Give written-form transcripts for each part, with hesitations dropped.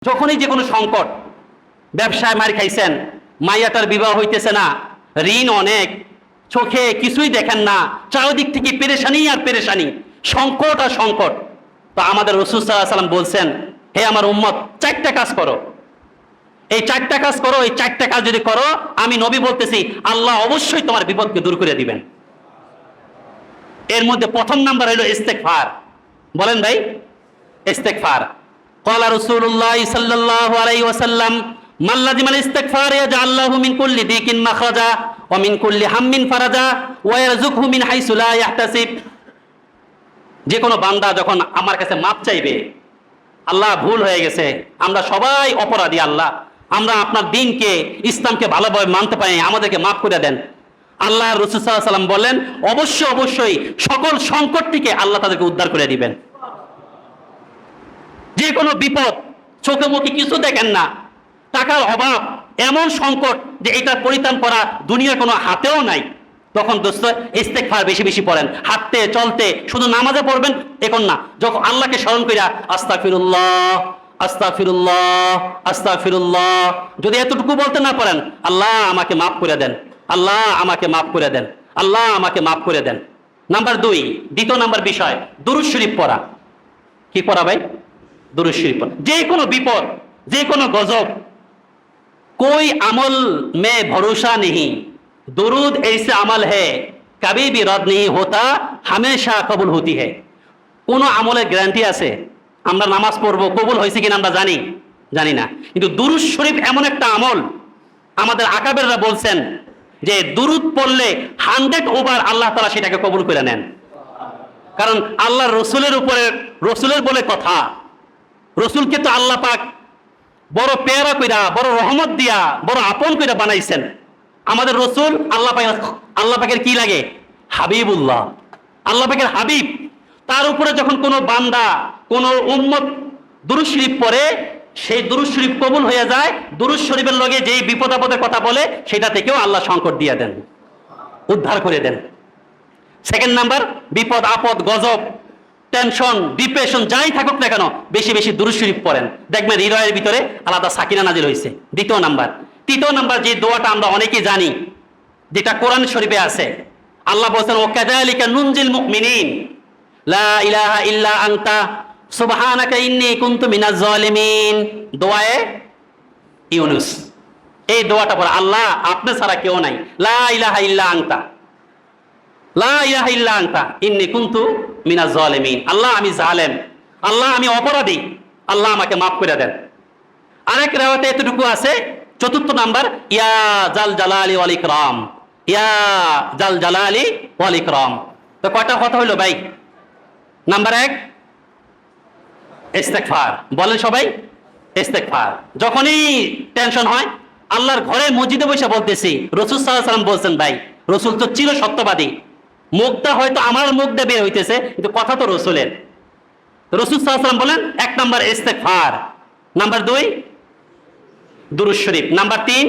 যখনই যে কোনো সংকট, ব্যবসায় মার খাইছেন, মাইয়াটার বিবাহ হইতেছে না, ঋণ অনেক, চোখে কিছুই দেখেন না, চারদিক থেকে পেরেশানি আর পেরেশানি, সংকট আর সংকট। তো আমাদের রাসূল সাল্লাল্লাহু আলাইহি ওয়াসাল্লাম বলছেন, হে আমার উম্মত, চারটা কাজ করো। এই চারটা কাজ করো, এই চারটা কাজ যদি করো, আমি নবী বলতেছি আল্লাহ অবশ্যই তোমার বিপদকে দূর করে দিবেন। এর মধ্যে প্রথম নাম্বার হলো ইস্তেগফার। বলেন ভাই, ইস্তেগফার। قال رسول الله صلى الله عليه وسلم من لزم الاستغفار يجعل له من كل ضيق مخرجا ومن كل هم فرجا ويرزقه من حيث لا يحتسب। যে কোনো বান্দা যখন আমার কাছে মাপ চাইবে, আল্লাহ ভুল হয়ে গেছে, আমরা সবাই অপরাধী আল্লাহ, আমরা আপনার দ্বীনকে, ইসলামকে ভালোভাবে মানতে পারি, আমাদেরকে মাফ করে দেন। আল্লাহ রাসূল সাল্লাল্লাহু আলাইহি ওয়াসাল্লাম বলেন, অবশ্যই অবশ্যই সকল সংকট থেকে আল্লাহ তাদেরকে উদ্ধার করে দিবেন। যে কোনো বিপদ, চোখে মুখে কিছু দেখেন না, টাকার অভাব, এমন সংকট যে এটার পরিত্রাণ করা দুনিয়ার কোনো হাতেও নাই, তখন দোস্ত ইস্তেগফার বেশি বেশি পড়েন। হাঁটতে চলতে, শুধু নামাজে পড়বেন এখন না, যখন আল্লাহকে স্মরণ কইরা আস্তাগফিরুল্লাহ আস্তাগফিরুল্লাহ আস্তাগফিরুল্লাহ, যদি এতটুকু বলতে না পারেন, আল্লাহ আমাকে মাফ করে দেন, আল্লাহ আমাকে মাফ করে দেন, আল্লাহ আমাকে মাফ করে দেন। নাম্বার 2, দ্বিতীয় নাম্বার বিষয়, দুরূদ শরীফ পড়া। কি পড়া ভাই? दुरूद शरीफ पढ़। जे कोनो विपद, जे कोनो गजब, कोई अमल में भरोसा नहीं, दुरूद ऐसे अमल है कभी भी रद्द नहीं होता, हमेशा कबूल होती है। कोनो আমলের গ্যারান্টি আছে আমরা নামাজ পড়বো কবুল হয়েছে কিনা আমরা জানি জানি না, কিন্তু দুরূদ শরীফ এমন একটা আমল, আমাদের আকাবেররা বলছেন যে দুরূদ পড়লে 100 ওভার আল্লাহ তাআলা সেটাকে কবুল করে নেন। কারণ আল্লাহর রাসূলের উপরে, রাসূলের বলে কথা, রসুলকে তো আল্লাহ পাক বড় পেয়ারা কইরা, বড় রহমত দিয়া, বড় আপন কইরা বানাইছেন। আমাদের রসুল আল্লাহ পাকের কি লাগে? হাবিবুল্লাহ, আল্লাহ পাকের হাবিব। তার উপরে যখন কোনো বান্দা, কোনো উম্মত দুরূদ শরীফ পড়ে, সেই দুরূদ শরীফ কবুল হয়ে যায়। দুরূদ শরীফের লগে যেই বিপদ আপদের কথা বলে, সেটা থেকেও আল্লাহ সংকট দিয়ে দেন, উদ্ধার করে দেন। সেকেন্ড নাম্বার, বিপদ আপদ, গজব, টেনশন, ডিপ্রেশন যাই থাকুক না কেন, বেশি বেশি দুরূদ শরীফ পড়েন, দেখবেন হৃদয়ের ভিতরে আলাদা সাকিনা নাজিল হয়েছে। দ্বিতীয় নাম্বার। তৃতীয় নাম্বার, যে দোয়াটা আমরা অনেকেই জানি, যেটা কোরআন শরীফে আছে, আল্লাহ বলেছেন ওয়াকাযালিকা নুনজিল মুমিনিন লা ইলাহা ইল্লা আনতা সুবহানাকা ইন্নী কুনতু মিনাজ জালিমিন। দোয়ায়ে ইউনূস। এই দোয়াটা পড়া, আল্লাহ আপনি ছাড়া কেউ নাই, লা ইলাহা ইল্লা আনতা, লা ইলাহা ইল্লা আনতা ইন্নী কুনতু মিনাজ জালিমিন। আল্লাহ আমি জালেম, আল্লাহ আমি অপরাধী, আল্লাহ আমাকে মাফ করে দেন। আরেক রাওয়াতে এতটুকু আছে, চতুর্থ নাম্বার, ইয়া জাল জালালি ওয়াল ইকরাম, ইয়া জাল জালালি ওয়াল ইকরাম। তো কয়টা কথা হইলো ভাই? নাম্বার 1 ইস্তেগফার। বলেন সবাই ইস্তেগফার। যখনই টেনশন হয়, আল্লাহর ঘরে মসজিদে বসে বলতেছি, রাসূল সাল্লাল্লাহু আলাইহি ওয়াসাল্লাম বলছেন ভাই, রাসূল তো চির সত্যবাদী, মুখটা হয়তো আমার মুখ দিয়ে বের হইতেছে, কিন্তু কথা তো রসুলের। রাসূল সাল্লাল্লাহু আলাইহি ওয়াসাল্লাম বলেন 1 নাম্বার ইস্তেগফার, নাম্বার 2 দুরূদ শরীফ, নাম্বার 3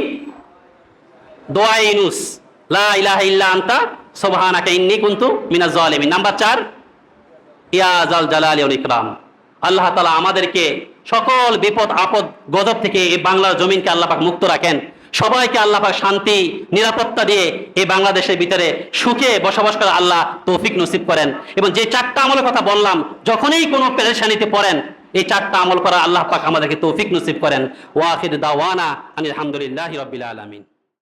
দোয়া ইউনূস লা ইলাহা ইল্লা আনতা সুবহানাকা ইন্নী কুনতু মিনাজ জালিমিন, নাম্বার 4 ইয়া জাল জালালি ওয়াল ইকরাম। আল্লাহ তাআলা আমাদেরকে সকল বিপদ আপদ গজব থেকে এই বাংলার জমিনকে আল্লাহ পাক মুক্ত রাখেন। সবাইকে আল্লাহ পাক শান্তি নিরাপত্তা দিয়ে এই বাংলাদেশের ভিতরে সুখে বসবাস করে আল্লাহ তৌফিক নসিব করেন। এবং যে 4টা আমলের কথা বললাম, যখনই কোনো পেরেশানিতে পড়েন, এই 4টা আমল করা আল্লাহ পাক আমাদেরকে তৌফিক নসিব করেন। ওয়া আখিরু দাওয়ানা আনিল হামদুলিল্লাহি রাব্বিল আলামিন।